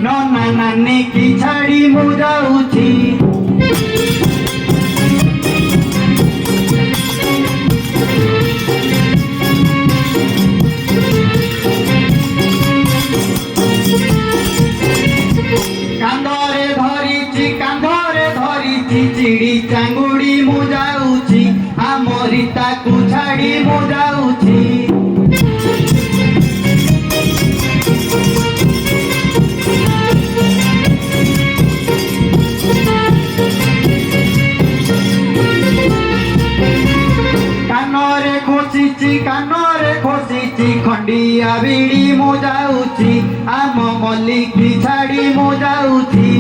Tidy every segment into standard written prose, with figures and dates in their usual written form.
नना नानी की छाड़ी मु जाऊची कांधरे धरीची चिड़ी चांगुड़ी मु जाऊची आमरिता को छाड़ी मु जाऊची कानरे खोसीची खंडिया बिड़ी मु जाऊची आम मल्लिकी छाड़ी मु जाऊची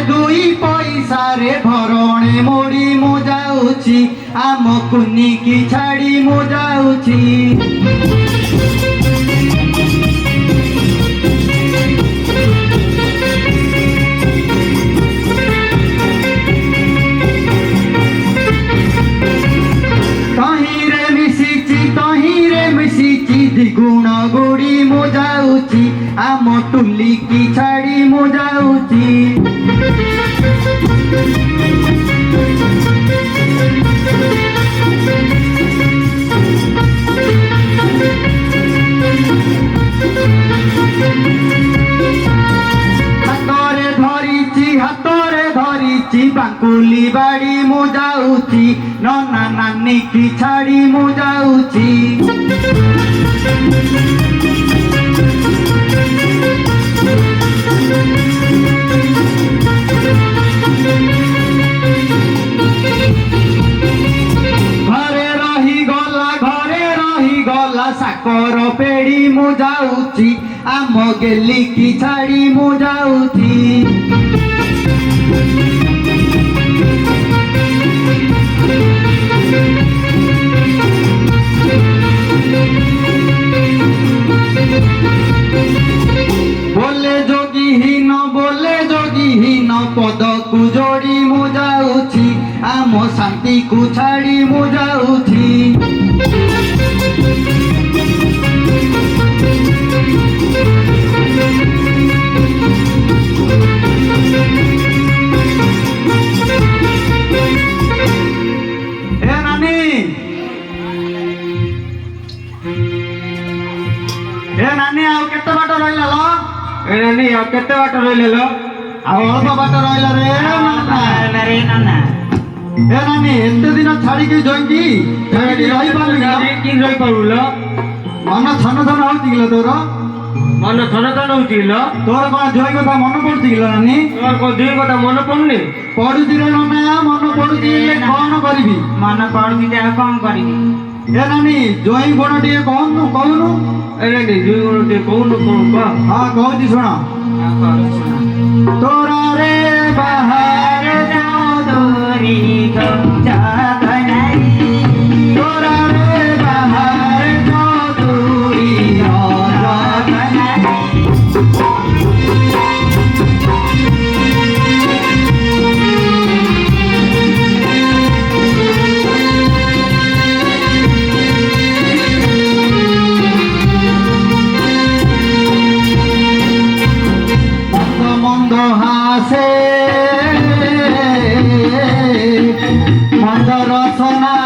दुई पैसा रे भरणे मोड़ी मु जाऊची आम कुनी की छाड़ी मु जाऊची द्विगुण गुड़ी मु जाऊची आम टुली की छाड़ी मु जाऊची हातरे धरीची बांकुली बाड़ी मु जाऊची नना नानी की छाड़ी मु जाऊची घरे रही गला साकर पेड़ी मु जाऊची आम गेली की छाड़ी मु जाऊची बोले जोगीहीन पद को जोड़ी मु जाऊची आम शांति को छाड़ी मु जाऊची नानी आउ केते बाट रहिला लो ए नानी आउ केते बाट रहिला लो आउ अल्प बाट रहिला रे नाना ए नानी एते दिन छाड़ी के जोंगी छाड़ी रही पारली ना की रही पारुलो मन छन छन होती गिला तोर मन छन छन होती गिला तोर कोन जोई कथा मन पड़ती गिला नानी तोर को जोई कथा मन पड़नी पड़ुती रे नाना मन पड़ुती कोन करबी मन पड़ुती ते कोन करबी ए नानी जोई गुण टिके कहनु ए नानी जोई गुण टिके कहनु हां कहूची सुना तोरा रे बाहर जादोरी गंजा बनाई तोरा रे बाहर जादोरी गंजा बनाई রচনা